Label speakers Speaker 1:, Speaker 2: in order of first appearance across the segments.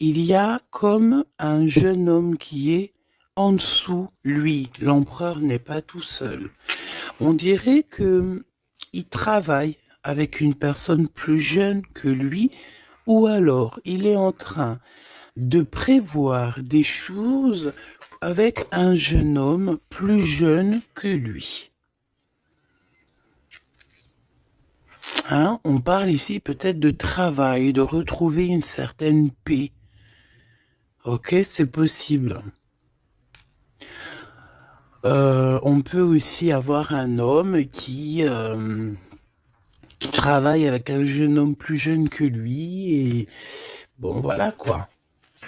Speaker 1: il y a comme un jeune homme qui est en dessous, lui. L'empereur n'est pas tout seul. On dirait que il travaille avec une personne plus jeune que lui, ou alors il est en train de prévoir des choses avec un jeune homme plus jeune que lui. Hein? On parle ici peut-être de travail, de retrouver une certaine paix. Ok, c'est possible. On peut aussi avoir un homme qui travaille avec un jeune homme plus jeune que lui et bon voilà quoi.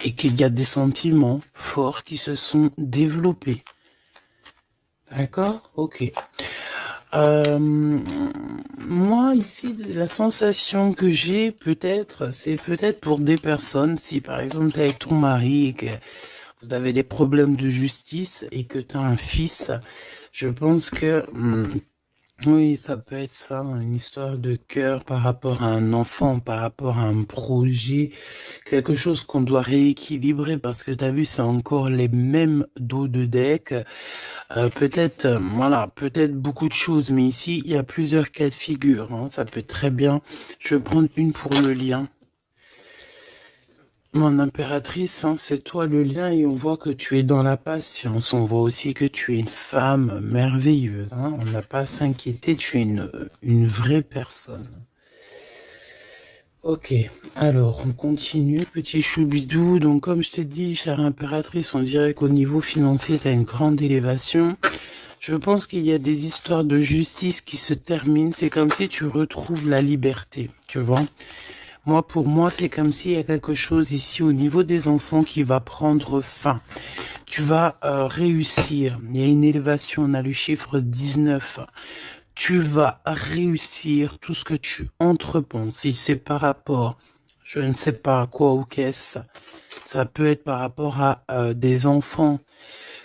Speaker 1: Et qu'il y a des sentiments forts qui se sont développés. D'accord? Ok. Moi, ici, la sensation que j'ai, peut-être, c'est peut-être pour des personnes, si par exemple tu es avec ton mari et que vous avez des problèmes de justice et que tu as un fils, je pense que oui, ça peut être ça, une histoire de cœur par rapport à un enfant, par rapport à un projet, quelque chose qu'on doit rééquilibrer parce que tu as vu, c'est encore les mêmes dos de deck. Peut-être, voilà, peut-être beaucoup de choses, mais ici, il y a plusieurs cas de figure. Hein, ça peut très bien. Je vais prendre une pour le lien. Mon impératrice, hein, c'est toi le lien et on voit que tu es dans la patience. On voit aussi que tu es une femme merveilleuse. Hein, on n'a pas à s'inquiéter, tu es une vraie personne. Ok, alors on continue, petit choubidou. Donc comme je t'ai dit, chère impératrice, on dirait qu'au niveau financier, tu as une grande élévation. Je pense qu'il y a des histoires de justice qui se terminent. C'est comme si tu retrouves la liberté, tu vois. Moi, pour moi, c'est comme s'il y a quelque chose ici au niveau des enfants qui va prendre fin. Tu vas réussir. Il y a une élévation, on a le chiffre 19. Tu vas réussir tout ce que tu entreprends. Si c'est par rapport, je ne sais pas à quoi ou qu'est-ce, ça peut être par rapport à des enfants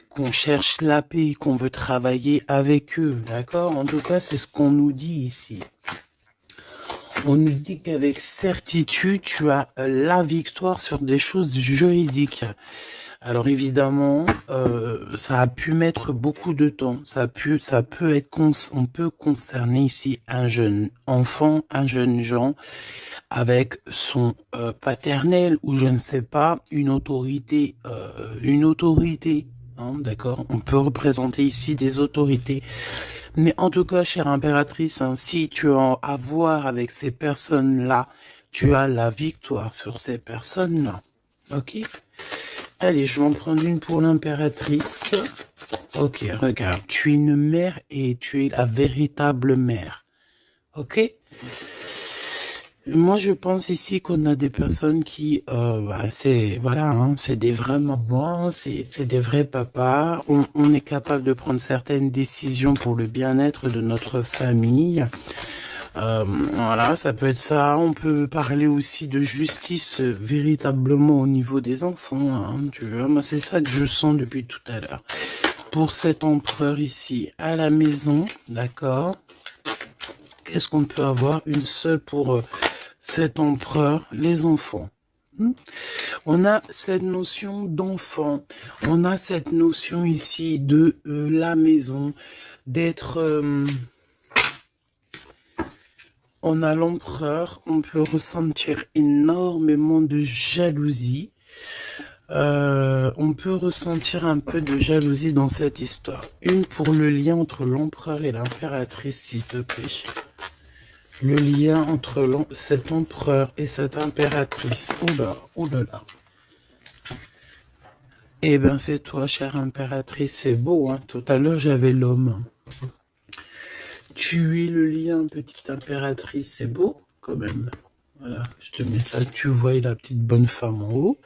Speaker 1: qu'on cherche la paix, qu'on veut travailler avec eux, d'accord? En tout cas, c'est ce qu'on nous dit ici. On nous dit qu'avec certitude, tu as la victoire sur des choses juridiques. Alors évidemment, ça a pu mettre beaucoup de temps. Ça peut être, on peut concerner ici un jeune enfant, un jeune Jean, avec son paternel ou je ne sais pas, une autorité, hein, d'accord? On peut représenter ici des autorités. Mais en tout cas, chère impératrice, hein, si tu as à voir avec ces personnes-là, tu as la victoire sur ces personnes-là. Ok? Allez, je vais en prendre une pour l'impératrice. Ok, regarde, tu es une mère et tu es la véritable mère. Ok? Moi, je pense ici qu'on a des personnes qui, c'est, voilà, hein, c'est des vrais mamans, c'est des vrais papas. On est capable de prendre certaines décisions pour le bien-être de notre famille. Voilà, ça peut être ça. On peut parler aussi de justice véritablement au niveau des enfants. Hein, tu vois, moi, c'est ça que je sens depuis tout à l'heure. Pour cet empereur ici à la maison, d'accord? Qu'est-ce qu'on peut avoir? Une seule pour cet empereur, les enfants. On a cette notion d'enfant, on a cette notion ici de la maison, d'être... on a l'empereur, on peut ressentir énormément de jalousie. On peut ressentir un peu de jalousie dans cette histoire. Une pour le lien entre l'empereur et l'impératrice, s'il te plaît. Le lien entre cet empereur et cette impératrice. Oula, oulala. Eh ben, c'est toi, chère impératrice. C'est beau, hein. Tout à l'heure, j'avais l'homme. Tu es le lien, petite impératrice. C'est beau, quand même. Voilà, je te mets ça. Tu vois la petite bonne femme en haut.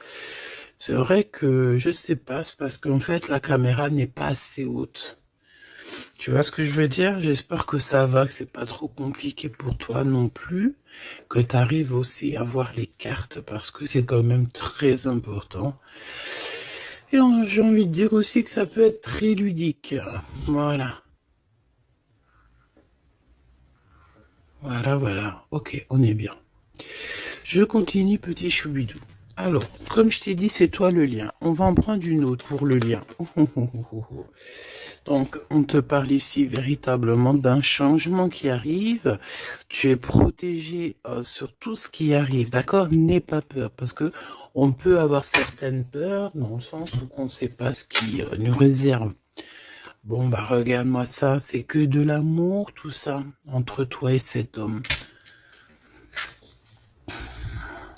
Speaker 1: C'est vrai que, je sais pas, c'est parce qu'en fait, la caméra n'est pas assez haute. Tu vois ce que je veux dire? J'espère que ça va, que c'est pas trop compliqué pour toi non plus, que tu arrives aussi à voir les cartes parce que c'est quand même très important. Et j'ai envie de dire aussi que ça peut être très ludique. Voilà. Voilà, voilà. Ok, on est bien. Je continue, petit choubidou. Alors, comme je t'ai dit, c'est toi le lien. On va en prendre une autre pour le lien. Donc, on te parle ici véritablement d'un changement qui arrive. Tu es protégé sur tout ce qui arrive, d'accord? N'aie pas peur, parce que on peut avoir certaines peurs dans le sens où on ne sait pas ce qui nous réserve. Bon, bah regarde-moi ça, c'est que de l'amour, tout ça, entre toi et cet homme.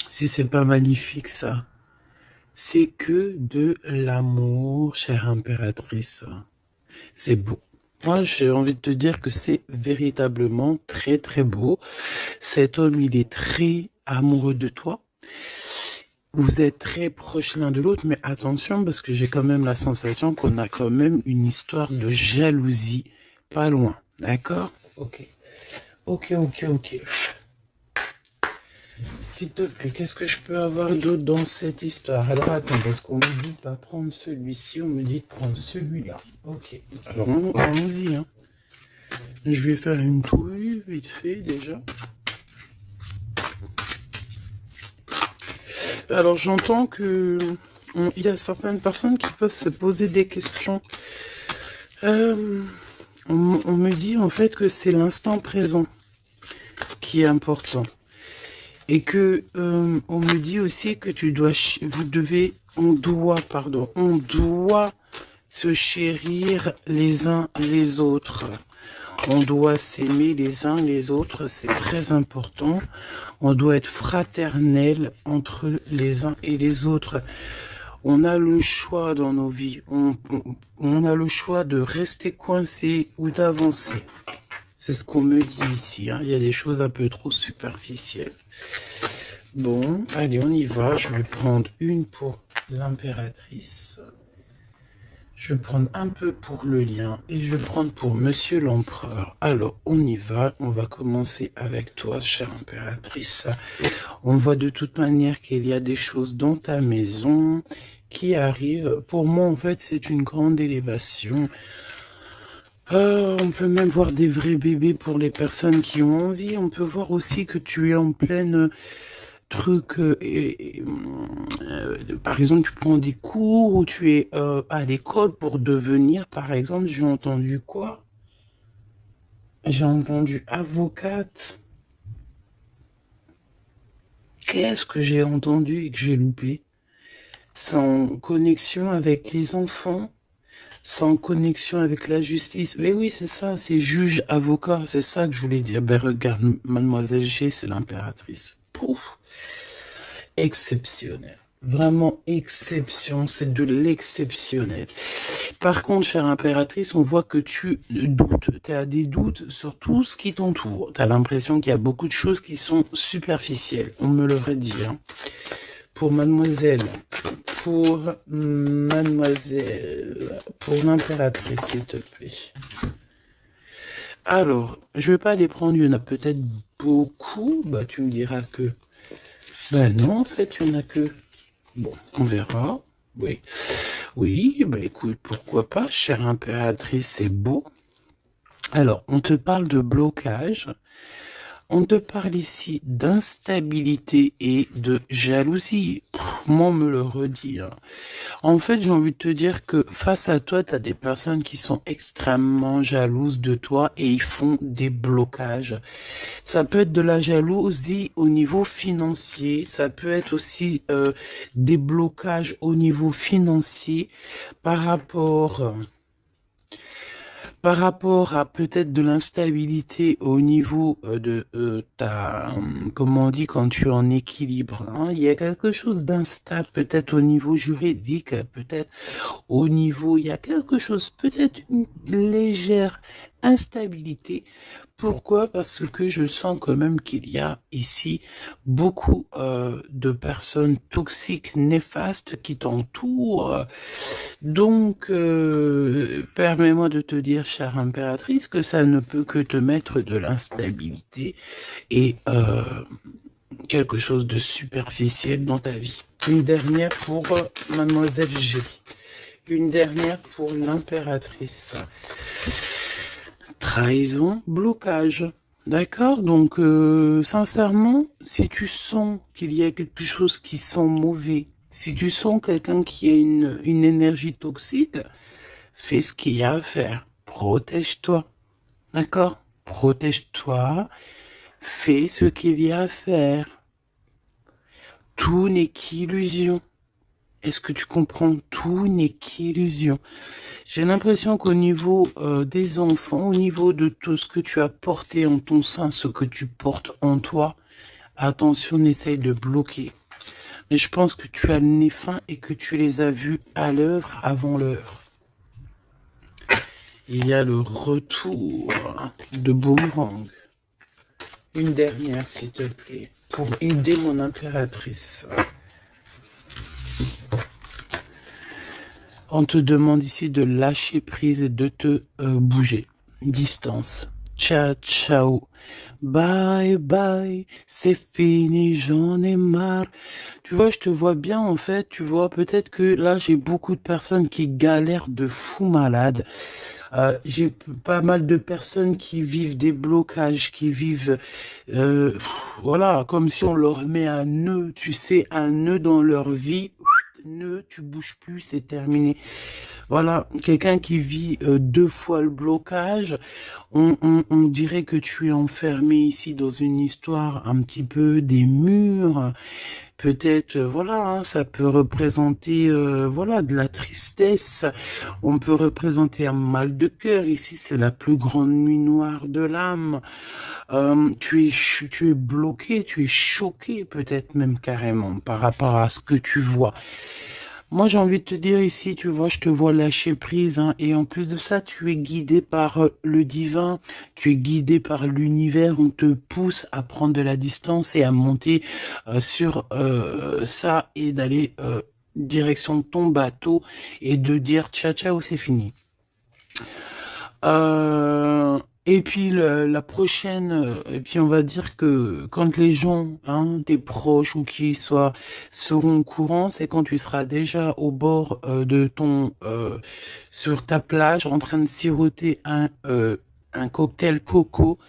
Speaker 1: Si c'est pas magnifique, ça. C'est que de l'amour, chère impératrice. C'est beau. Moi, j'ai envie de te dire que c'est véritablement très, très beau. Cet homme, il est très amoureux de toi. Vous êtes très proches l'un de l'autre, mais attention, parce que j'ai quand même la sensation qu'on a quand même une histoire de jalousie pas loin. D'accord? Ok. Ok. S'il te plaît, qu'est-ce que je peux avoir d'autre dans cette histoire? Alors attends, parce qu'on me dit de pas prendre celui-ci, on me dit de prendre celui-là. Ok, alors allons-y. Hein. Je vais faire une touille vite fait déjà. Alors j'entends que il y a certaines personnes qui peuvent se poser des questions. On me dit en fait que c'est l'instant présent qui est important. Et que on me dit aussi que on doit se chérir les uns les autres. On doit s'aimer les uns les autres, c'est très important. On doit être fraternel entre les uns et les autres. On a le choix dans nos vies. On a le choix de rester coincé ou d'avancer. C'est ce qu'on me dit ici. Hein. Il y a des choses un peu trop superficielles. Bon, allez, on y va. Je vais prendre une pour l'impératrice. Je vais prendre un peu pour le lien et je vais prendre pour Monsieur l'Empereur. Alors, on y va. On va commencer avec toi, chère impératrice. On voit de toute manière qu'il y a des choses dans ta maison qui arrivent. Pour moi, en fait, c'est une grande élévation. On peut même voir des vrais bébés pour les personnes qui ont envie. On peut voir aussi que tu es en pleine truc. Par exemple, tu prends des cours ou tu es à l'école pour devenir, par exemple, j'ai entendu quoi? J'ai entendu avocate. Qu'est-ce que j'ai entendu et que j'ai loupé? Sans connexion avec les enfants, sans connexion avec la justice. Mais oui, c'est ça, c'est juge, avocat, c'est ça que je voulais dire. Ben regarde, mademoiselle G, c'est l'impératrice. Pouf, exceptionnel. Vraiment exception, c'est de l'exceptionnel. Par contre, chère impératrice, on voit que tu doutes. Tu as des doutes sur tout ce qui t'entoure. Tu as l'impression qu'il y a beaucoup de choses qui sont superficielles. On me l'aurait dit. Hein. Pour mademoiselle, pour l'impératrice, s'il te plaît. Alors, je vais pas les prendre, il y en a peut-être beaucoup. Bah, tu me diras que... Ben non, en fait, il y en a que... Bon, on verra. Oui, bah écoute, pourquoi pas, chère impératrice, c'est beau. Alors, on te parle de blocage. On te parle ici d'instabilité et de jalousie. Moi, on me le redit. Hein. En fait, j'ai envie de te dire que face à toi, tu as des personnes qui sont extrêmement jalouses de toi et ils font des blocages. Ça peut être de la jalousie au niveau financier. Ça peut être aussi des blocages au niveau financier par rapport à peut-être de l'instabilité au niveau de ta, comment on dit, quand tu es en équilibre, hein, il y a quelque chose d'instable, peut-être au niveau juridique, peut-être au niveau, il y a quelque chose, peut-être une légère instabilité. Pourquoi? Parce que je sens quand même qu'il y a ici beaucoup de personnes toxiques, néfastes qui t'entourent. Donc, permets-moi de te dire, chère impératrice, que ça ne peut que te mettre de l'instabilité et quelque chose de superficiel dans ta vie. Une dernière pour mademoiselle G. Une dernière pour l'impératrice. Trahison, blocage. D'accord? Donc, sincèrement, si tu sens qu'il y a quelque chose qui sent mauvais, si tu sens quelqu'un qui a une énergie toxique, fais ce qu'il y a à faire. Protège-toi. D'accord? Protège-toi. Fais ce qu'il y a à faire. Tout n'est qu'illusion. Est-ce que tu comprends? Tout n'est qu'illusion. J'ai l'impression qu'au niveau des enfants, au niveau de tout ce que tu as porté en ton sein, ce que tu portes en toi, attention, essaye de bloquer. Mais je pense que tu as le nez fin et que tu les as vus à l'œuvre avant l'heure. Il y a le retour de Boomerang. Une dernière, s'il te plaît, pour aider mon impératrice. On te demande ici de lâcher prise et de te bouger. Distance. Ciao, ciao. Bye, bye. C'est fini, j'en ai marre. Tu vois, je te vois bien, en fait. Tu vois, peut-être que là, j'ai beaucoup de personnes qui galèrent de fou malade. J'ai pas mal de personnes qui vivent des blocages, qui vivent, voilà, comme si on leur met un nœud, tu sais, un nœud dans leur vie. Nœud, tu bouges plus, c'est terminé. Voilà, quelqu'un qui vit deux fois le blocage, on dirait que tu es enfermé ici dans une histoire un petit peu des murs. Peut-être, voilà, hein, ça peut représenter, voilà, de la tristesse. On peut représenter un mal de cœur. Ici, c'est la plus grande nuit noire de l'âme. Tu es bloqué, tu es choqué, peut-être même carrément, par rapport à ce que tu vois. Moi, j'ai envie de te dire ici, tu vois, je te vois lâcher prise, hein, et en plus de ça, tu es guidé par le divin, tu es guidé par l'univers, on te pousse à prendre de la distance et à monter sur ça et d'aller direction de ton bateau et de dire ciao ciao, c'est fini. Et puis la prochaine, et puis on va dire que quand les gens, hein, tes proches ou qui soient, seront au courant, c'est quand tu seras déjà au bord de ton, sur ta plage, en train de siroter un cocktail coco.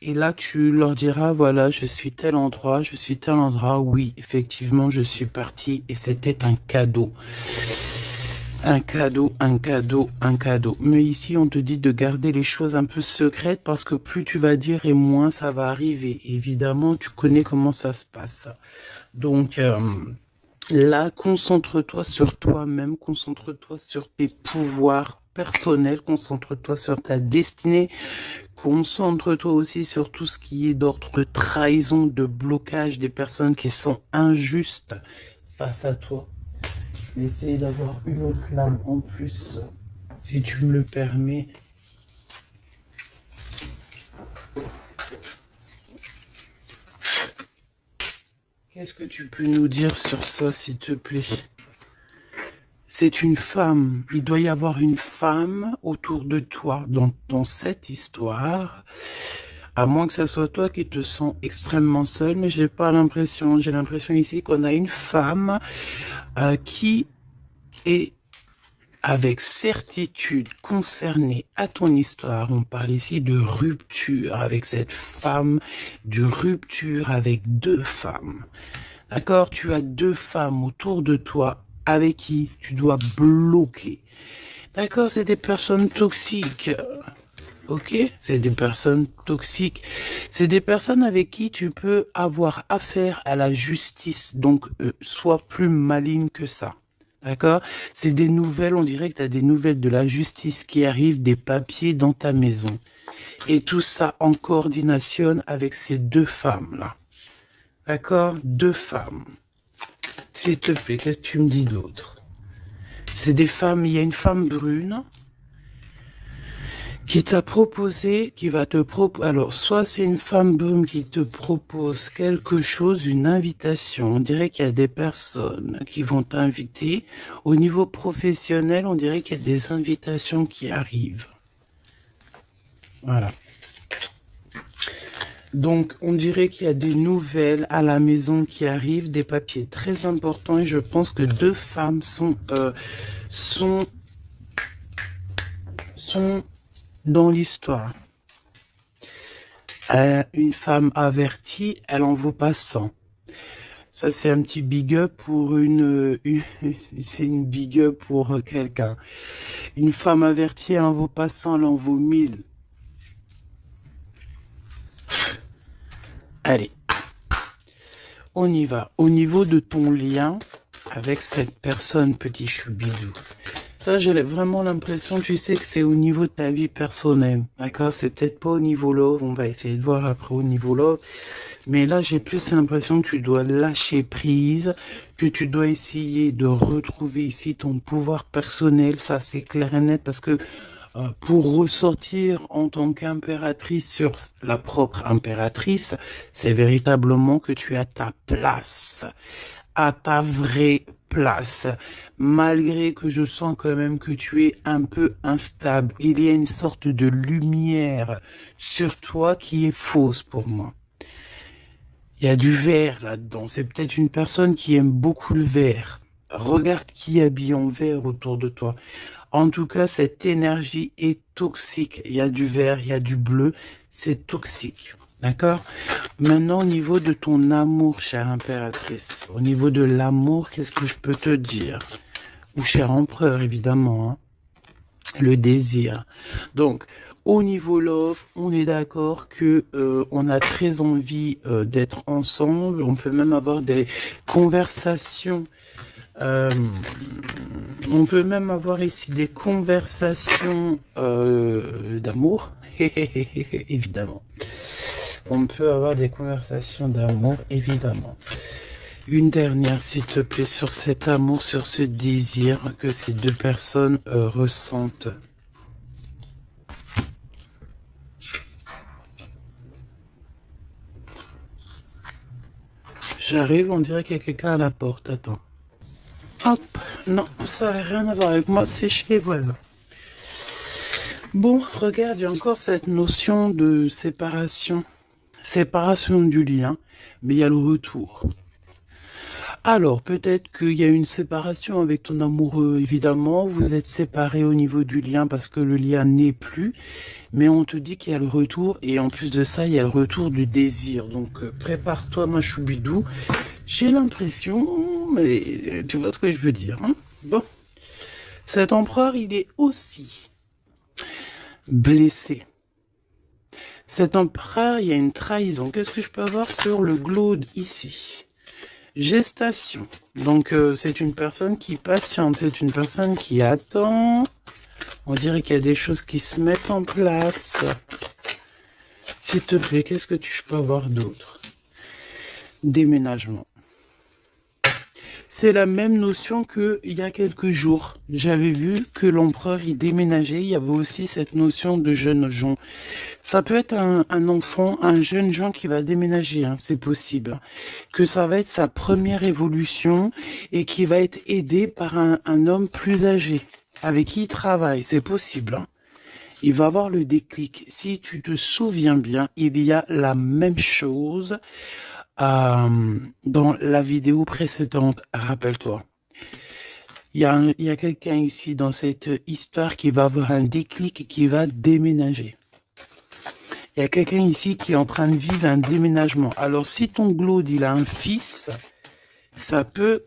Speaker 1: Et là, tu leur diras, voilà, je suis tel endroit, je suis tel endroit. Oui, effectivement, je suis parti et c'était un cadeau. Un cadeau, un cadeau, un cadeau. Mais ici, on te dit de garder les choses un peu secrètes parce que plus tu vas dire et moins ça va arriver. Évidemment, tu connais comment ça se passe. Donc, là, concentre-toi sur toi-même, concentre-toi sur tes pouvoirs personnels, concentre-toi sur ta destinée, concentre-toi aussi sur tout ce qui est d'ordre de trahison, de blocage des personnes qui sont injustes face à toi. Essaye d'avoir une autre lame en plus, si tu me le permets. Qu'est-ce que tu peux nous dire sur ça, s'il te plaît? C'est une femme. Il doit y avoir une femme autour de toi dans cette histoire. À moins que ce soit toi qui te sens extrêmement seul, mais j'ai pas l'impression. J'ai l'impression ici qu'on a une femme qui est avec certitude concernée à ton histoire. On parle ici de rupture avec cette femme, de rupture avec deux femmes. D'accord? Tu as deux femmes autour de toi avec qui tu dois bloquer. D'accord? C'est des personnes toxiques. Ok? C'est des personnes toxiques. C'est des personnes avec qui tu peux avoir affaire à la justice. Donc, sois plus maligne que ça. D'accord? C'est des nouvelles, on dirait que tu as des nouvelles de la justice qui arrivent, des papiers dans ta maison. Et tout ça en coordination avec ces deux femmes-là. D'accord? Deux femmes. S'il te plaît, qu'est-ce que tu me dis d'autre? C'est des femmes, il y a une femme brune qui t'a proposé, qui va te proposer, alors soit c'est une femme brune qui te propose quelque chose, une invitation, on dirait qu'il y a des personnes qui vont t'inviter, au niveau professionnel, on dirait qu'il y a des invitations qui arrivent. Voilà. Donc, on dirait qu'il y a des nouvelles à la maison qui arrivent, des papiers très importants, et je pense que deux femmes sont dans l'histoire. Une femme avertie, elle en vaut pas 100. Ça, c'est un petit big up pour c'est une big up pour quelqu'un. Une femme avertie, elle en vaut pas 100, elle en vaut 1000. Allez, on y va. Au niveau de ton lien avec cette personne, petit choubidou. Ça, j'ai vraiment l'impression, tu sais, que c'est au niveau de ta vie personnelle. D'accord? C'est peut-être pas au niveau love. On va essayer de voir après au niveau love. Mais là, j'ai plus l'impression que tu dois lâcher prise, que tu dois essayer de retrouver ici ton pouvoir personnel. Ça, c'est clair et net parce que pour ressortir en tant qu'impératrice sur la propre impératrice, c'est véritablement que tu as ta place, à ta vraie place, malgré que je sens quand même que tu es un peu instable. Il y a une sorte de lumière sur toi qui est fausse pour moi. Il y a du vert là-dedans. C'est peut-être une personne qui aime beaucoup le vert. Regarde qui habille en vert autour de toi. En tout cas, cette énergie est toxique. Il y a du vert, il y a du bleu. C'est toxique. D'accord? Maintenant, au niveau de ton amour, chère impératrice, au niveau de l'amour, qu'est-ce que je peux te dire? Ou cher empereur, évidemment, hein? Le désir. Donc, au niveau love, on est d'accord que on a très envie d'être ensemble. On peut même avoir des conversations. On peut même avoir ici des conversations d'amour. Évidemment. On peut avoir des conversations d'amour, évidemment. Une dernière, s'il te plaît, sur cet amour, sur ce désir que ces deux personnes ressentent. J'arrive, on dirait qu'il y a quelqu'un à la porte. Attends. Hop, non, ça n'a rien à voir avec moi, c'est chez les voisins. Bon, regarde, il y a encore cette notion de séparation. Séparation du lien, mais il y a le retour. Alors, peut-être qu'il y a une séparation avec ton amoureux, évidemment. Vous êtes séparés au niveau du lien parce que le lien n'est plus. Mais on te dit qu'il y a le retour. Et en plus de ça, il y a le retour du désir. Donc, prépare-toi, ma choubidou. J'ai l'impression, mais tu vois ce que je veux dire. Hein? Bon. Cet empereur, il est aussi blessé. Cet empereur, il y a une trahison. Qu'est-ce que je peux avoir sur le glaude ici? Gestation. Donc, c'est une personne qui patiente, c'est une personne qui attend. On dirait qu'il y a des choses qui se mettent en place. S'il te plaît, qu'est-ce que je peux avoir d'autre? Déménagement. C'est la même notion qu'il y a quelques jours. J'avais vu que l'empereur y déménageait. Il y avait aussi cette notion de jeune gens. Ça peut être un enfant, un jeune gens qui va déménager, hein, c'est possible. Que ça va être sa première évolution et qui va être aidé par un homme plus âgé, avec qui il travaille, c'est possible. Hein. Il va avoir le déclic. Si tu te souviens bien, il y a la même chose dans la vidéo précédente, rappelle-toi. Il y a quelqu'un ici dans cette histoire qui va avoir un déclic et qui va déménager. Il y a quelqu'un ici qui est en train de vivre un déménagement. Alors, si ton glaude, il a un fils, ça peut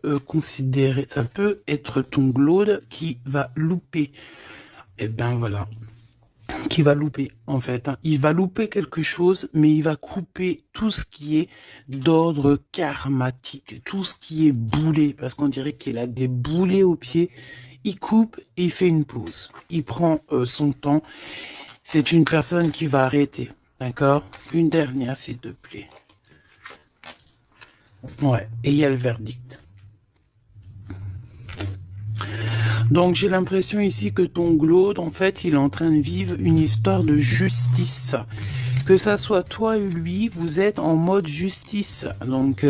Speaker 1: ça peut être ton glaude qui va louper. Eh ben voilà. Qui va louper, en fait. Hein. Il va louper quelque chose, mais il va couper tout ce qui est d'ordre karmatique, tout ce qui est boulé, parce qu'on dirait qu'il a des boulets aux pieds. Il coupe et il fait une pause. Il prend son temps. C'est une personne qui va arrêter. D'accord? Une dernière, s'il te plaît. Ouais, et il y a le verdict. Donc j'ai l'impression ici que ton glaude, en fait, il est en train de vivre une histoire de justice. Que ça soit toi et lui, vous êtes en mode justice. Donc,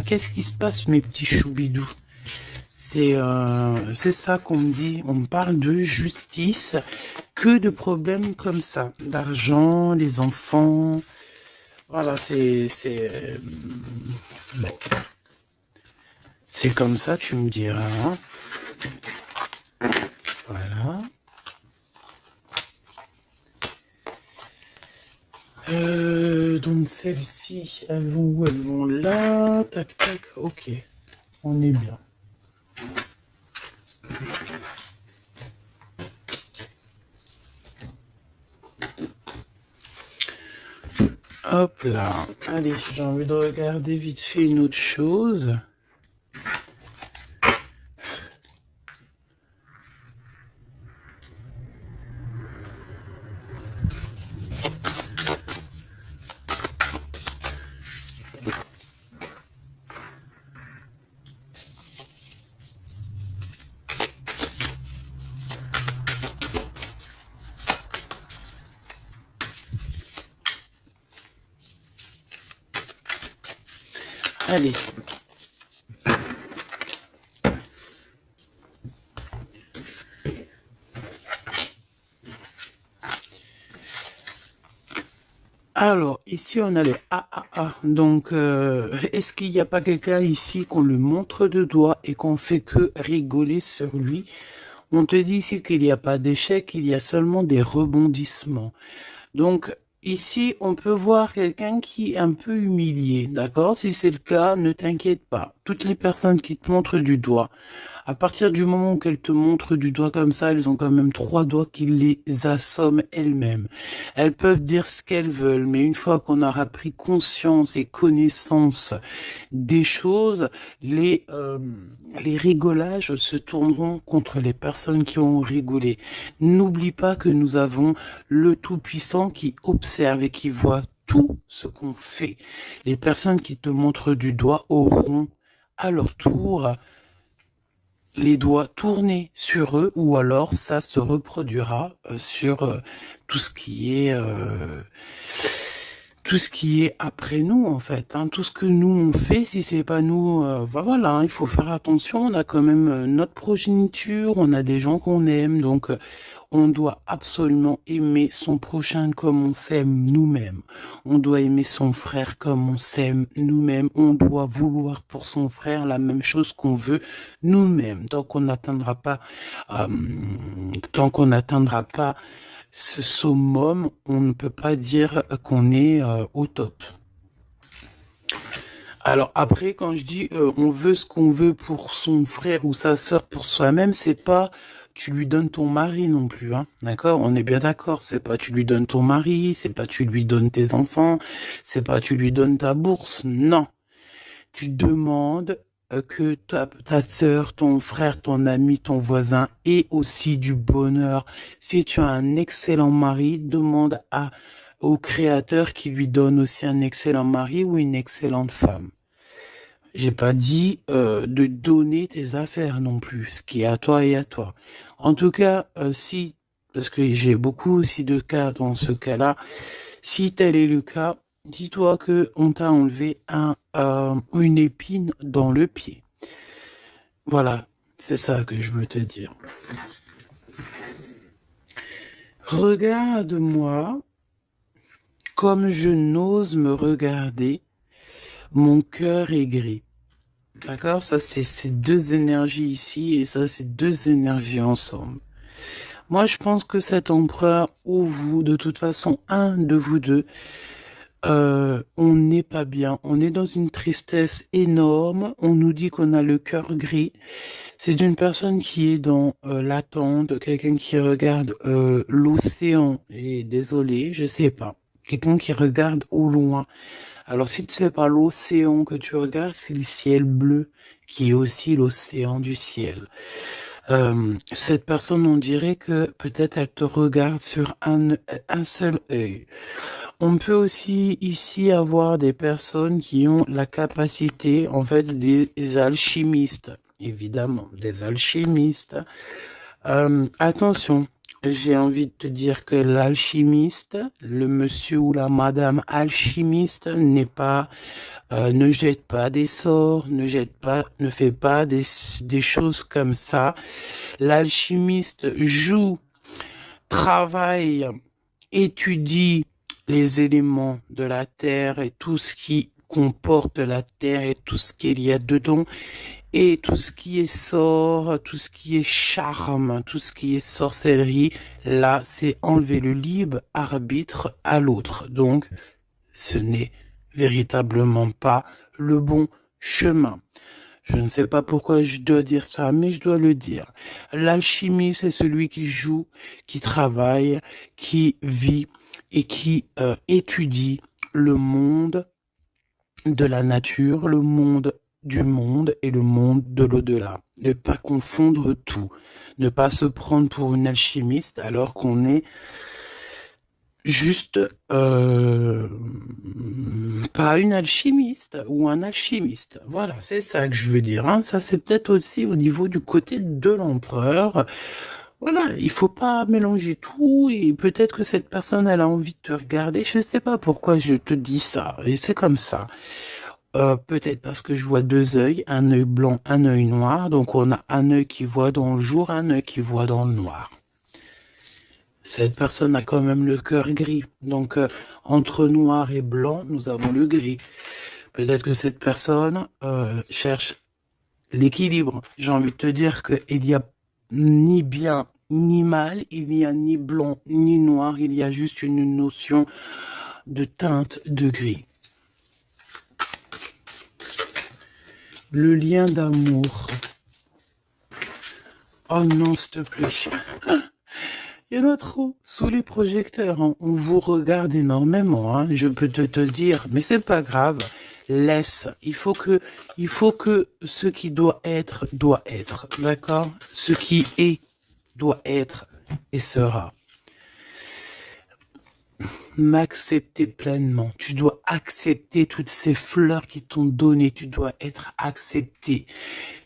Speaker 1: qu'est-ce qui se passe, mes petits choubidous? C'est ça qu'on me dit. On me parle de justice. Que de problèmes comme ça. D'argent, les enfants. Voilà, bon. C'est comme ça, tu me diras. Hein. Voilà. celles-ci, elles vont où? Elles vont là, tac, tac, ok, on est bien. Hop là, allez, j'ai envie de regarder vite fait une autre chose. Allez. Alors, ici, on a le AAA. Donc, est-ce qu'il n'y a pas quelqu'un ici qu'on le montre de doigt et qu'on fait que rigoler sur lui? On te dit ici qu'il n'y a pas d'échec, il y a seulement des rebondissements. Donc, ici, on peut voir quelqu'un qui est un peu humilié, d'accord? Si c'est le cas, ne t'inquiète pas. Toutes les personnes qui te montrent du doigt, à partir du moment où elles te montrent du doigt comme ça, elles ont quand même 3 doigts qui les assomment elles-mêmes. Elles peuvent dire ce qu'elles veulent, mais une fois qu'on aura pris conscience et connaissance des choses, les rigolages se tourneront contre les personnes qui ont rigolé. N'oublie pas que nous avons le Tout-Puissant qui observe et qui voit tout ce qu'on fait. Les personnes qui te montrent du doigt auront à leur tour les doigts tournés sur eux, ou alors ça se reproduira sur tout ce qui est après nous, en fait, hein. Tout ce que nous on fait, si c'est pas nous, voilà, hein, il faut faire attention. On a quand même notre progéniture, on a des gens qu'on aime, donc on doit absolument aimer son prochain comme on s'aime nous-mêmes. On doit aimer son frère comme on s'aime nous-mêmes. On doit vouloir pour son frère la même chose qu'on veut nous-mêmes. Tant qu'on n'atteindra pas ce summum, on ne peut pas dire qu'on est au top. Alors après, quand je dis on veut ce qu'on veut pour son frère ou sa sœur pour soi-même, c'est pas tu lui donnes ton mari non plus, hein, d'accord? On est bien d'accord, c'est pas tu lui donnes ton mari, c'est pas tu lui donnes tes enfants, c'est pas tu lui donnes ta bourse, non. Tu demandes que ta sœur, ton frère, ton ami, ton voisin ait aussi du bonheur. Si tu as un excellent mari, demande au Créateur qui lui donne aussi un excellent mari ou une excellente femme. J'ai pas dit de donner tes affaires non plus, ce qui est à toi et à toi. En tout cas, si, parce que j'ai beaucoup aussi de cas dans ce cas-là, si tel est le cas, dis-toi que on t'a enlevé une épine dans le pied. Voilà, c'est ça que je veux te dire. Regarde-moi comme je n'ose me regarder. Mon cœur est gris. D'accord? Ça, c'est ces deux énergies ici et ça, c'est deux énergies ensemble. Moi, je pense que cet empereur ou vous, de toute façon, un de vous deux, on n'est pas bien. On est dans une tristesse énorme. On nous dit qu'on a le cœur gris. C'est une personne qui est dans l'attente, quelqu'un qui regarde l'océan. Et désolé, je sais pas. Quelqu'un qui regarde au loin. Alors, si tu sais pas l'océan que tu regardes, c'est le ciel bleu, qui est aussi l'océan du ciel. Cette personne, on dirait que peut-être elle te regarde sur un seul œil. On peut aussi ici avoir des personnes qui ont la capacité, en fait, des alchimistes, évidemment, des alchimistes. Attention. J'ai envie de te dire que l'alchimiste, le monsieur ou la madame alchimiste n'est pas, ne jette pas des sorts, ne fait pas des choses comme ça. L'alchimiste joue, travaille, étudie les éléments de la terre et tout ce qui comporte la terre et tout ce qu'il y a dedans. Et tout ce qui est sort, tout ce qui est charme, tout ce qui est sorcellerie, là, c'est enlever le libre arbitre à l'autre. Donc, ce n'est véritablement pas le bon chemin. Je ne sais pas pourquoi je dois dire ça, mais je dois le dire. L'alchimie, c'est celui qui joue, qui travaille, qui vit et qui étudie le monde de la nature, le monde du monde et le monde de l'au-delà. Ne pas confondre tout. Ne pas se prendre pour une alchimiste alors qu'on est juste pas une alchimiste ou un alchimiste. Voilà, c'est ça que je veux dire. Hein. Ça, c'est peut-être aussi au niveau du côté de l'empereur. Voilà, il faut pas mélanger tout et peut-être que cette personne, elle a envie de te regarder. Je sais pas pourquoi je te dis ça. Et c'est comme ça. Peut-être parce que je vois deux œils, un œil blanc, un œil noir. Donc on a un œil qui voit dans le jour, un œil qui voit dans le noir. Cette personne a quand même le cœur gris. Donc, entre noir et blanc, nous avons le gris. Peut-être que cette personne cherche l'équilibre. J'ai envie de te dire qu'il n'y a ni bien ni mal, il n'y a ni blanc ni noir, il y a juste une notion de teinte de gris. Le lien d'amour. Oh non, s'il te plaît. Il y en a trop sous les projecteurs. Hein. On vous regarde énormément. Hein. Je peux te dire, mais c'est pas grave. Laisse. Il faut que ce qui doit être, d'accord? Ce qui est, doit être et sera. M'accepter pleinement. Tu dois accepter toutes ces fleurs qui t'ont donné. Tu dois être accepté.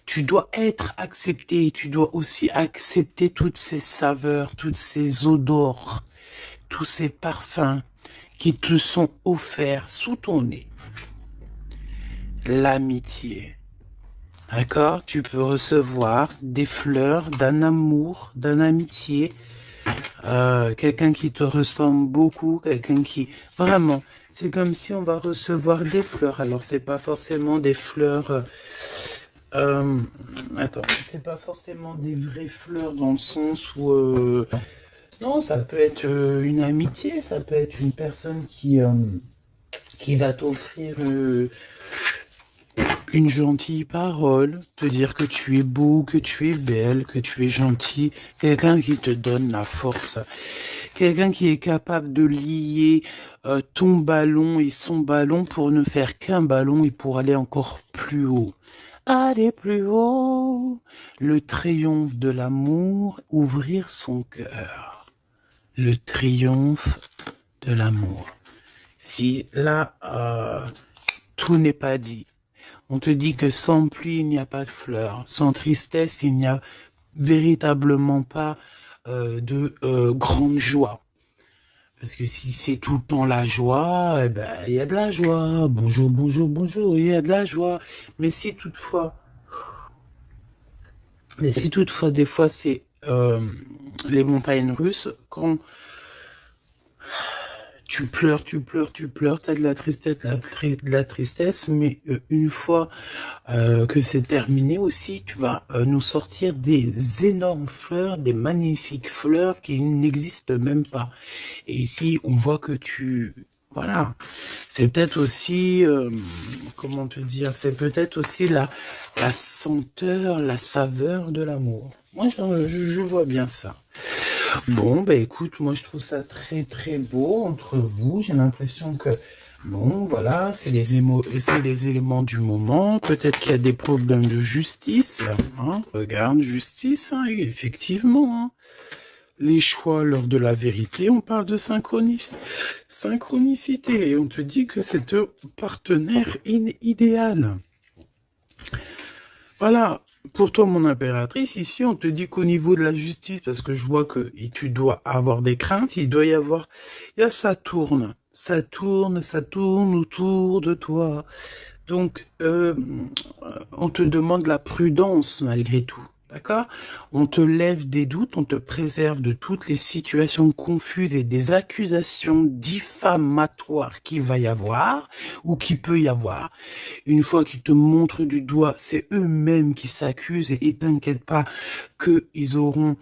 Speaker 1: Tu dois être accepté et tu dois aussi accepter toutes ces saveurs, toutes ces odeurs, tous ces parfums qui te sont offerts sous ton nez. L'amitié. D'accord? Tu peux recevoir des fleurs d'un amour, d'un amitié, quelqu'un qui te ressemble beaucoup, quelqu'un qui... Vraiment, c'est comme si on va recevoir des fleurs. Alors, c'est pas forcément des fleurs... attends, c'est pas forcément des vraies fleurs dans le sens où... non, ça peut être une amitié, ça peut être une personne qui va t'offrir une gentille parole, te dire que tu es beau, que tu es belle, que tu es gentil, quelqu'un qui te donne la force, quelqu'un qui est capable de lier ton ballon et son ballon pour ne faire qu'un ballon et pour aller encore plus haut. Aller plus haut, le triomphe de l'amour, ouvrir son cœur. Le triomphe de l'amour. Si là, tout n'est pas dit. On te dit que sans pluie, il n'y a pas de fleurs. Sans tristesse, il n'y a véritablement pas de grande joie. Parce que si c'est tout le temps la joie, eh ben, il y a de la joie. Bonjour, bonjour, bonjour, il y a de la joie. Mais si toutefois, des fois, c'est les montagnes russes, quand tu pleures, t'as de la tristesse, mais une fois que c'est terminé aussi, tu vas nous sortir des énormes fleurs, des magnifiques fleurs qui n'existent même pas. Et ici, on voit que voilà, c'est peut-être aussi, comment te dire, c'est peut-être aussi la senteur, la saveur de l'amour. Moi, je vois bien ça. Bon, bah écoute, moi je trouve ça très très beau entre vous. J'ai l'impression que, bon, voilà, c'est les éléments du moment. Peut-être qu'il y a des problèmes de justice. Hein. Regarde, justice, hein, effectivement. Hein. Les choix lors de la vérité, on parle de synchronicité. Et on te dit que c'est un partenaire idéal. Voilà, pour toi, mon impératrice, ici, on te dit qu'au niveau de la justice, parce que je vois que tu dois avoir des craintes, il y a ça tourne autour de toi. Donc, on te demande la prudence malgré tout. D'accord? On te lève des doutes, on te préserve de toutes les situations confuses et des accusations diffamatoires qu'il va y avoir ou qui peut y avoir. Une fois qu'ils te montrent du doigt, c'est eux-mêmes qui s'accusent et t'inquiète pas qu'ils auront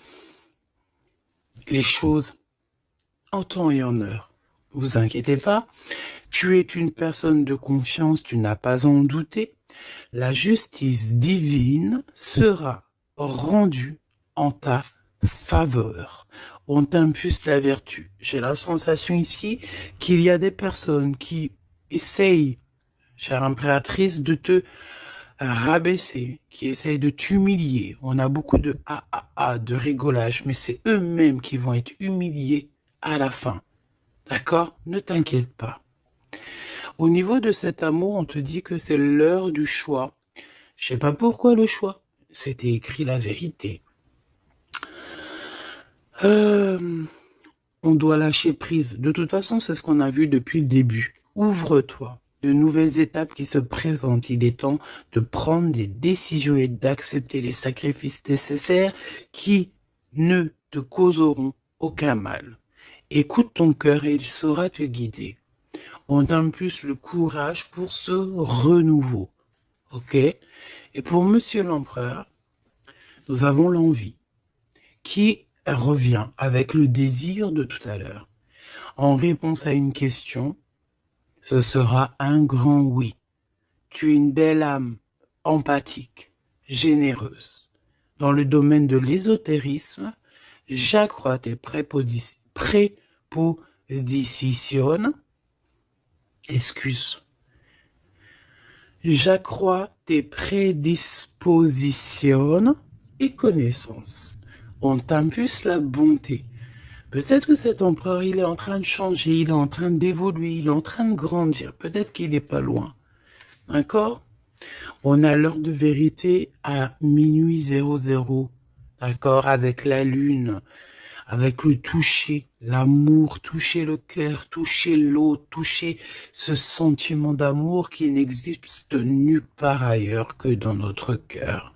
Speaker 1: les choses en temps et en heure. Vous inquiétez pas. Tu es une personne de confiance, tu n'as pas à en douter. La justice divine sera rendue en ta faveur. On t'impulse la vertu. J'ai la sensation ici qu'il y a des personnes qui essayent, chère impératrice, de te rabaisser, qui essayent de t'humilier. On a beaucoup de de rigolage, mais c'est eux-mêmes qui vont être humiliés à la fin. D'accord? Ne t'inquiète pas. Au niveau de cet amour, on te dit que c'est l'heure du choix. Je sais pas pourquoi le choix. C'était écrit la vérité. On doit lâcher prise. De toute façon, c'est ce qu'on a vu depuis le début. Ouvre-toi. De nouvelles étapes qui se présentent. Il est temps de prendre des décisions et d'accepter les sacrifices nécessaires qui ne te causeront aucun mal. Écoute ton cœur et il saura te guider. On t'impulse le courage pour ce renouveau. Ok? Et pour Monsieur l'Empereur, nous avons l'envie qui revient avec le désir de tout à l'heure. En réponse à une question, ce sera un grand oui. Tu es une belle âme, empathique, généreuse. Dans le domaine de l'ésotérisme, j'accrois tes prépositions. J'accrois tes prédispositions et connaissances. On t'impulse la bonté. Peut-être que cet empereur, il est en train de changer, il est en train d'évoluer, il est en train de grandir. Peut-être qu'il n'est pas loin. D'accord? On a l'heure de vérité à minuit 00. D'accord? Avec la lune, avec le toucher, l'amour, toucher le cœur, toucher l'autre, toucher ce sentiment d'amour qui n'existe nulle part ailleurs que dans notre cœur.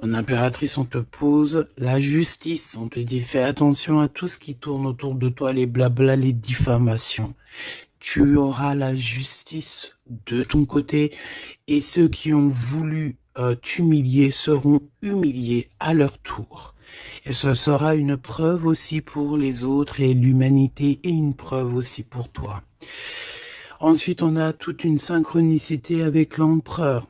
Speaker 1: Mon impératrice, on te pose la justice, on te dit fais attention à tout ce qui tourne autour de toi, les blabla, les diffamations. Tu auras la justice de ton côté et ceux qui ont voulu t'humilier seront humiliés à leur tour. Et ce sera une preuve aussi pour les autres et l'humanité et une preuve aussi pour toi. Ensuite, on a toute une synchronicité avec l'empereur.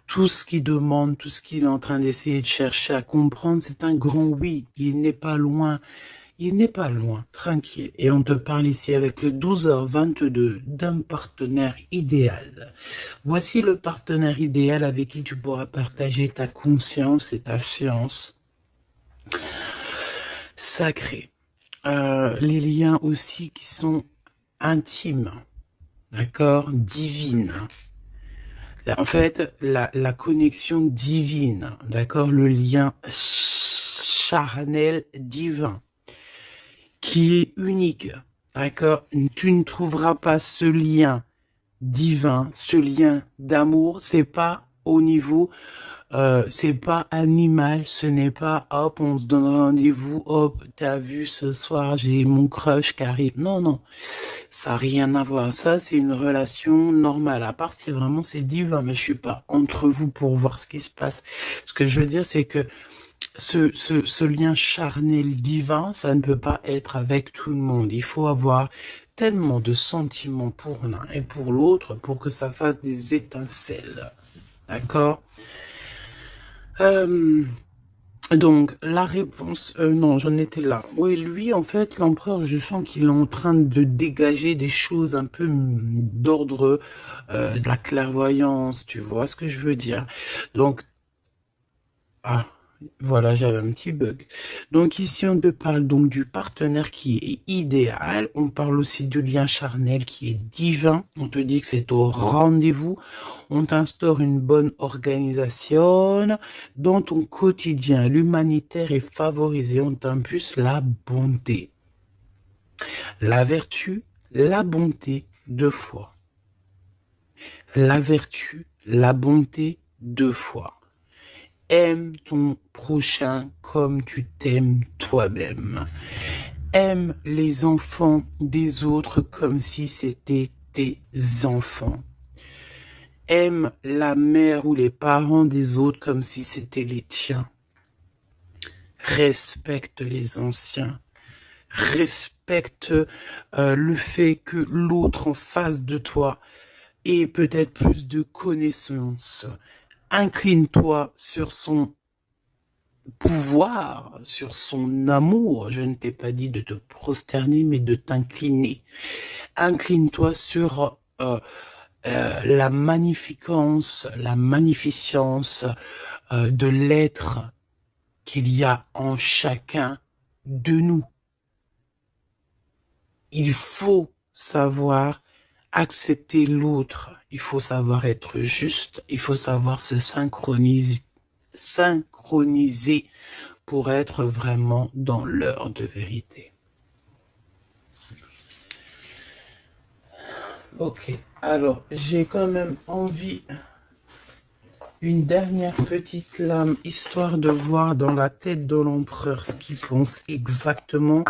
Speaker 1: Tout ce qu'il demande, tout ce qu'il est en train d'essayer de chercher à comprendre, c'est un grand oui. Il n'est pas loin. Il n'est pas loin, tranquille. Et on te parle ici avec le 12h22 d'un partenaire idéal. Voici le partenaire idéal avec qui tu pourras partager ta conscience et ta science sacrée. Les liens aussi qui sont intimes, d'accord, divines. En fait, la connexion divine, d'accord, le lien charnel divin, qui est unique, d'accord. Tu ne trouveras pas ce lien divin, ce lien d'amour, c'est pas au niveau, c'est pas animal, ce n'est pas hop, on se donne rendez-vous, hop, t'as vu ce soir, j'ai mon crush qui arrive. Non, non, ça n'a rien à voir. Ça, c'est une relation normale. À part si vraiment c'est divin, mais je suis pas entre vous pour voir ce qui se passe. Ce que je veux dire, c'est que ce lien charnel divin, ça ne peut pas être avec tout le monde. Il faut avoir tellement de sentiments pour l'un et pour l'autre pour que ça fasse des étincelles. D'accord? Donc, la réponse... non, j'en étais là. Oui, lui, en fait, l'empereur, je sens qu'il est en train de dégager des choses un peu d'ordre de la clairvoyance, tu vois ce que je veux dire. Donc, voilà, j'avais un petit bug. Donc ici, on te parle donc du partenaire qui est idéal. On parle aussi du lien charnel qui est divin. On te dit que c'est au rendez-vous. On t'instaure une bonne organisation. Dans ton quotidien, l'humanitaire est favorisé. On t'impulse la bonté. La vertu, la bonté, 2 fois. La vertu, la bonté, 2 fois. Aime ton prochain comme tu t'aimes toi-même. Aime les enfants des autres comme si c'était tes enfants. Aime la mère ou les parents des autres comme si c'était les tiens. Respecte les anciens. respecte le fait que l'autre en face de toi ait peut-être plus de connaissances. Incline-toi sur son pouvoir, sur son amour. Je ne t'ai pas dit de te prosterner, mais de t'incliner. Incline-toi sur la magnificence, la magnificence de l'être qu'il y a en chacun de nous. Il faut savoir accepter l'autre, il faut savoir être juste, il faut savoir se synchroniser pour être vraiment dans l'heure de vérité. Ok, alors j'ai quand même envie une dernière petite lame, histoire de voir dans la tête de l'empereur ce qu'il pense exactement.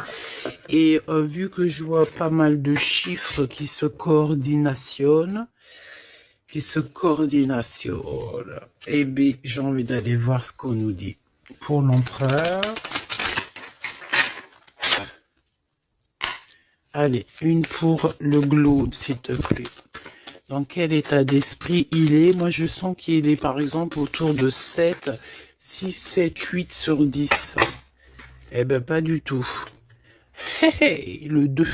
Speaker 1: Et vu que je vois pas mal de chiffres qui se coordinationnent, eh bien, j'ai envie d'aller voir ce qu'on nous dit. Pour l'empereur. Allez, une pour le globe, s'il te plaît. Dans quel état d'esprit il est? Moi, je sens qu'il est, par exemple, autour de 7, 6, 7, 8 sur 10. Eh ben, pas du tout. Hey, le 2.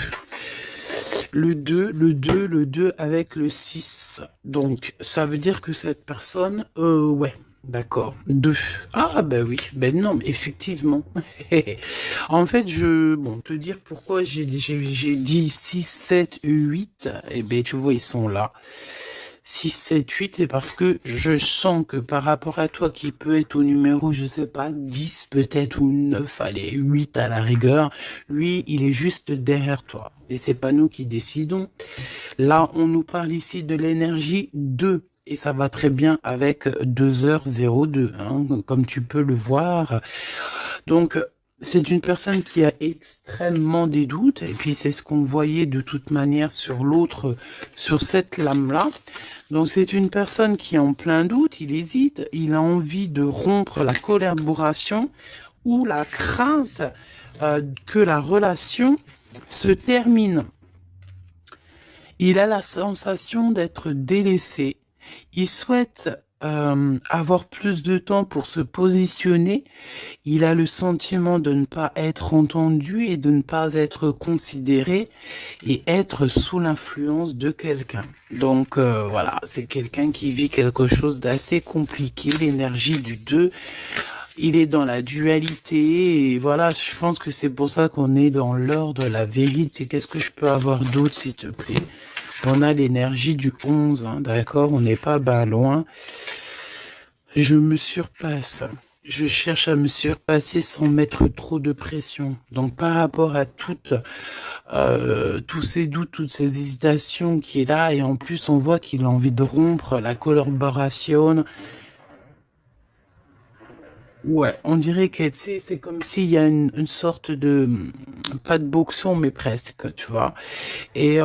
Speaker 1: Le 2 avec le 6. Donc, ça veut dire que cette personne, ouais, d'accord, 2. Ah, ben oui, ben non, mais effectivement. En fait, bon, te dire pourquoi j'ai dit 6, 7, 8, eh ben, tu vois, ils sont là. 6, 7, 8, c'est parce que je sens que par rapport à toi qui peut être au numéro, je sais pas, 10 peut-être ou 9, allez, 8 à la rigueur, lui, il est juste derrière toi. Et c'est pas nous qui décidons. Là, on nous parle ici de l'énergie 2. Et ça va très bien avec 2h02, hein, comme tu peux le voir. Donc, c'est une personne qui a extrêmement des doutes, et puis c'est ce qu'on voyait de toute manière sur l'autre, sur cette lame-là. Donc c'est une personne qui est en plein doute, il hésite, il a envie de rompre la collaboration ou la crainte que la relation se termine. Il a la sensation d'être délaissé. Il souhaite avoir plus de temps pour se positionner. Il a le sentiment de ne pas être entendu et de ne pas être considéré et être sous l'influence de quelqu'un. Donc voilà, c'est quelqu'un qui vit quelque chose d'assez compliqué, l'énergie du 2. Il est dans la dualité et voilà, je pense que c'est pour ça qu'on est dans l'heure de la vérité. Qu'est-ce que je peux avoir d'autre, s'il te plaît? On a l'énergie du 11, hein, d'accord? On n'est pas ben loin. Je me surpasse. Je cherche à me surpasser sans mettre trop de pression. Donc par rapport à tous ces doutes, toutes ces hésitations qui est là, et en plus on voit qu'il a envie de rompre la collaboration. Ouais, on dirait que c'est comme s'il y a une sorte de, pas de boxon, mais presque, tu vois. Et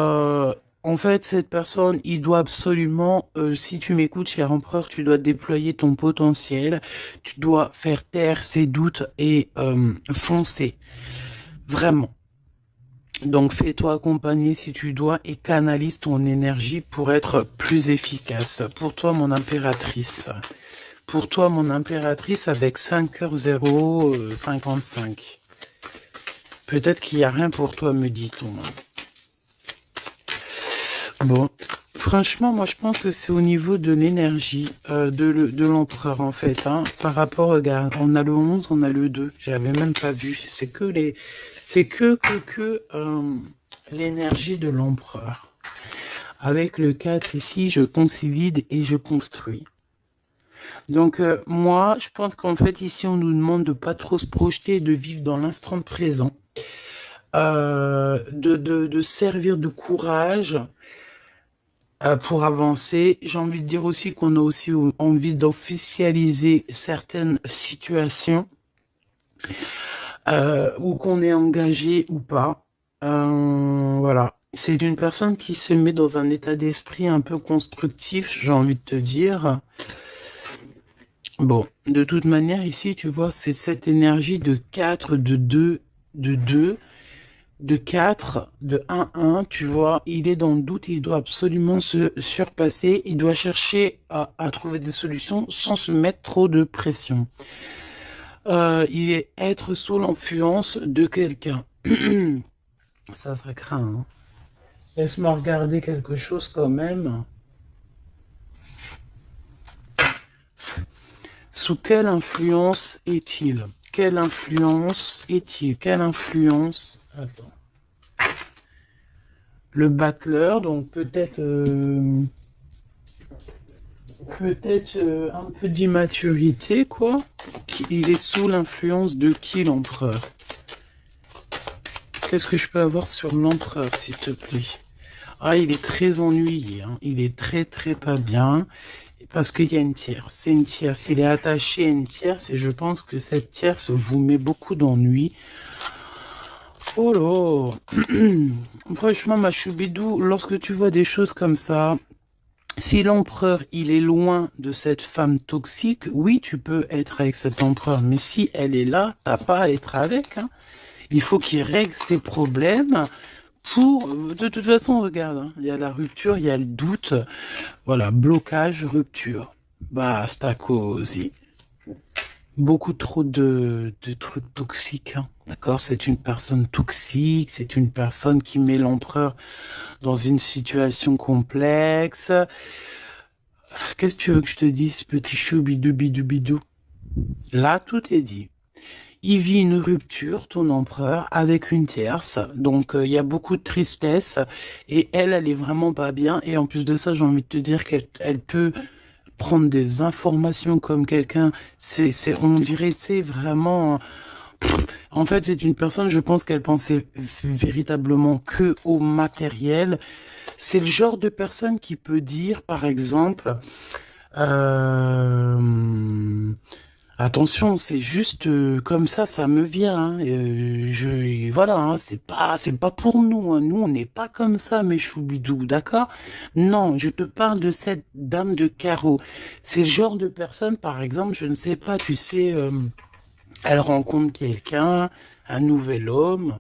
Speaker 1: en fait, cette personne, il doit absolument, si tu m'écoutes, cher empereur, tu dois déployer ton potentiel, tu dois faire taire ses doutes et foncer. Vraiment. Donc fais-toi accompagner si tu dois et canalise ton énergie pour être plus efficace. Pour toi, mon impératrice. Pour toi, mon impératrice, avec 5h055. Peut-être qu'il n'y a rien pour toi, me dit-on. Bon, franchement, moi, je pense que c'est au niveau de l'énergie de l'empereur, en fait. Hein, par rapport, regarde, on a le 11, on a le 2. J'avais même pas vu. C'est que l'énergie de l'empereur. Avec le 4 ici, je consolide et je construis. Donc moi, je pense qu'en fait ici on nous demande de pas trop se projeter, de vivre dans l'instant présent, de servir de courage pour avancer. J'ai envie de dire aussi qu'on a aussi envie d'officialiser certaines situations ou qu'on est engagé ou pas. Voilà. C'est une personne qui se met dans un état d'esprit un peu constructif, j'ai envie de te dire. Bon, de toute manière, ici, tu vois, c'est cette énergie de 4, de 2, de 4, de 1-1, tu vois, il est dans le doute, il doit absolument se surpasser, il doit chercher à trouver des solutions sans se mettre trop de pression. Il est être sous l'influence de quelqu'un. Ça craint, hein. Laisse-moi regarder quelque chose quand même. Sous quelle influence est-il? Quelle influence est-il? Quelle influence? Attends. Le battleur, donc peut-être un peu d'immaturité, quoi. Il est sous l'influence de qui, l'empereur? Qu'est-ce que je peux avoir sur l'empereur, s'il te plaît? Ah, il est très ennuyé, hein. Il est très pas bien, parce qu'il y a une tierce. C'est une tierce. Il est attaché à une tierce, et je pense que cette tierce vous met beaucoup d'ennui. Oh là. Franchement, ma choubidou, lorsque tu vois des choses comme ça, si l'empereur, il est loin de cette femme toxique, oui, tu peux être avec cet empereur. Mais si elle est là, t'as pas à être avec, hein. Il faut qu'il règle ses problèmes pour... De toute façon, regarde, hein, il y a la rupture, il y a le doute. Voilà, blocage, rupture. Basta così. Beaucoup trop de trucs toxiques, hein. D'accord? C'est une personne toxique, c'est une personne qui met l'empereur dans une situation complexe. Qu'est-ce que tu veux que je te dise, petit chou bidou bidou bidou? Là, tout est dit. Il vit une rupture, ton empereur, avec une tierce. Donc, il y a beaucoup de tristesse. Et elle est vraiment pas bien. Et en plus de ça, j'ai envie de te dire qu'elle peut prendre des informations comme quelqu'un. On dirait, tu sais, vraiment... En fait, c'est une personne, je pense qu'elle pensait véritablement que au matériel. C'est le genre de personne qui peut dire, par exemple... Attention, c'est juste comme ça me vient, hein. Voilà, hein, c'est pas pour nous, hein. Nous, on n'est pas comme ça, mes choubidous, d'accord? Non, je te parle de cette dame de carreau. C'est le genre de personne, par exemple, je ne sais pas, tu sais, elle rencontre quelqu'un, un nouvel homme,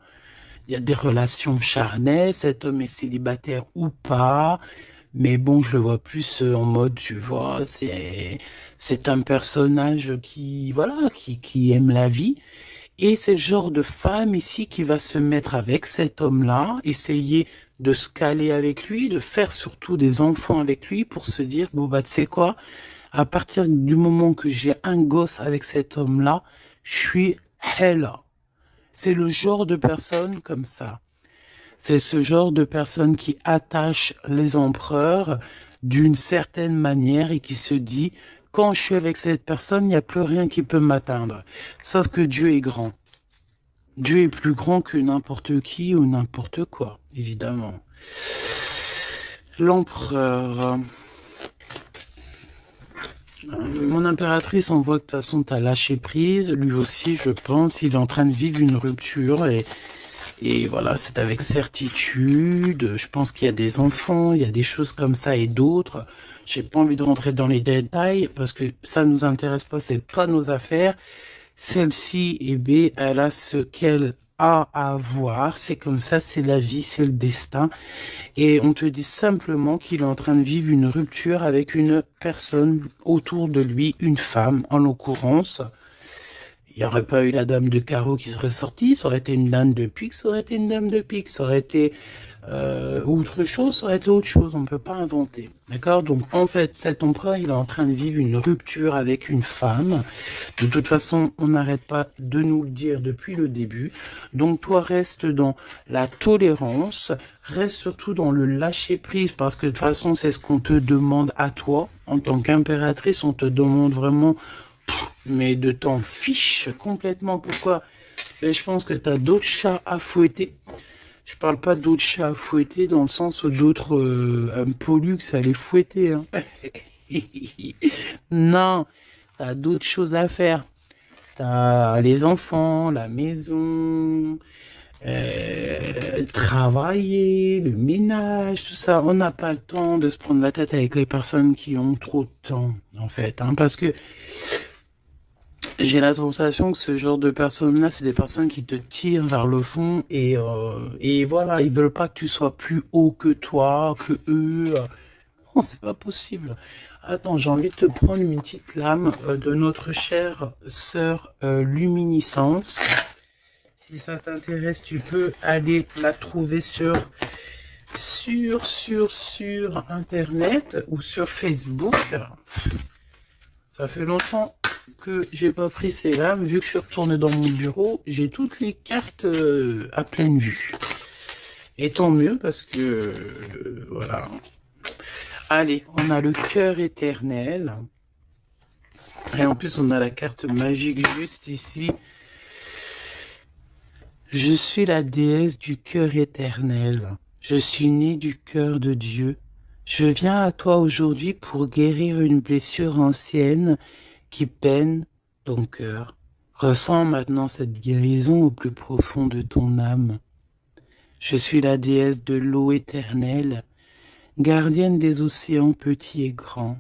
Speaker 1: il y a des relations charnelles, cet homme est célibataire ou pas. Mais bon, je le vois plus en mode, tu vois, c'est un personnage voilà, qui aime la vie. Et c'est le genre de femme ici qui va se mettre avec cet homme-là, essayer de se caler avec lui, de faire surtout des enfants avec lui pour se dire, bon bah tu sais quoi, à partir du moment que j'ai un gosse avec cet homme-là, je suis hella. C'est le genre de personne comme ça. C'est ce genre de personne qui attache les empereurs d'une certaine manière et qui se dit, quand je suis avec cette personne, il n'y a plus rien qui peut m'atteindre. Sauf que Dieu est grand. Dieu est plus grand que n'importe qui ou n'importe quoi, évidemment. L'empereur. Mon impératrice, on voit que de toute façon, tu as lâché prise. Lui aussi, je pense, il est en train de vivre une rupture et voilà, c'est avec certitude. Je pense qu'il y a des enfants, il y a des choses comme ça et d'autres. J'ai pas envie de rentrer dans les détails parce que ça nous intéresse pas, c'est pas nos affaires. Celle-ci, eh bien, elle a ce qu'elle a à voir. C'est comme ça, c'est la vie, c'est le destin. Et on te dit simplement qu'il est en train de vivre une rupture avec une personne autour de lui, une femme en l'occurrence. Il n'y aurait pas eu la dame de carreau qui serait sortie, ça aurait été une dame de pique, ça aurait été une dame de pique, ça aurait été autre chose, ça aurait été autre chose, on ne peut pas inventer. D'accord? Donc en fait, cet empereur, il est en train de vivre une rupture avec une femme. De toute façon, on n'arrête pas de nous le dire depuis le début. Donc toi, reste dans la tolérance, reste surtout dans le lâcher-prise, parce que de toute façon, c'est ce qu'on te demande à toi. En tant qu'impératrice, on te demande vraiment... mais de t'en fiche complètement. Pourquoi? Mais je pense que tu as d'autres chats à fouetter. Je parle pas d'autres chats à fouetter dans le sens où d'autres pollux à les fouetter. Hein. Non, tu as d'autres choses à faire. Tu as les enfants, la maison, travailler, le ménage, tout ça. On n'a pas le temps de se prendre la tête avec les personnes qui ont trop de temps, en fait. Hein, parce que J'ai la sensation que ce genre de personnes-là, c'est des personnes qui te tirent vers le fond et voilà, ils veulent pas que tu sois plus haut que toi, que eux. Non, c'est pas possible. Attends, j'ai envie de te prendre une petite lame de notre chère sœur Luminiscence. Si ça t'intéresse, tu peux aller la trouver sur Internet ou sur Facebook. Ça fait longtemps que j'ai pas pris ces lames. Vu que je suis retourné dans mon bureau, j'ai toutes les cartes à pleine vue. Et tant mieux parce que voilà. Allez, on a le cœur éternel. Et en plus, on a la carte magique juste ici. Je suis la déesse du cœur éternel. Je suis née du cœur de Dieu. Je viens à toi aujourd'hui pour guérir une blessure ancienne qui peine ton cœur. Ressens maintenant cette guérison au plus profond de ton âme. Je suis la déesse de l'eau éternelle, gardienne des océans petits et grands.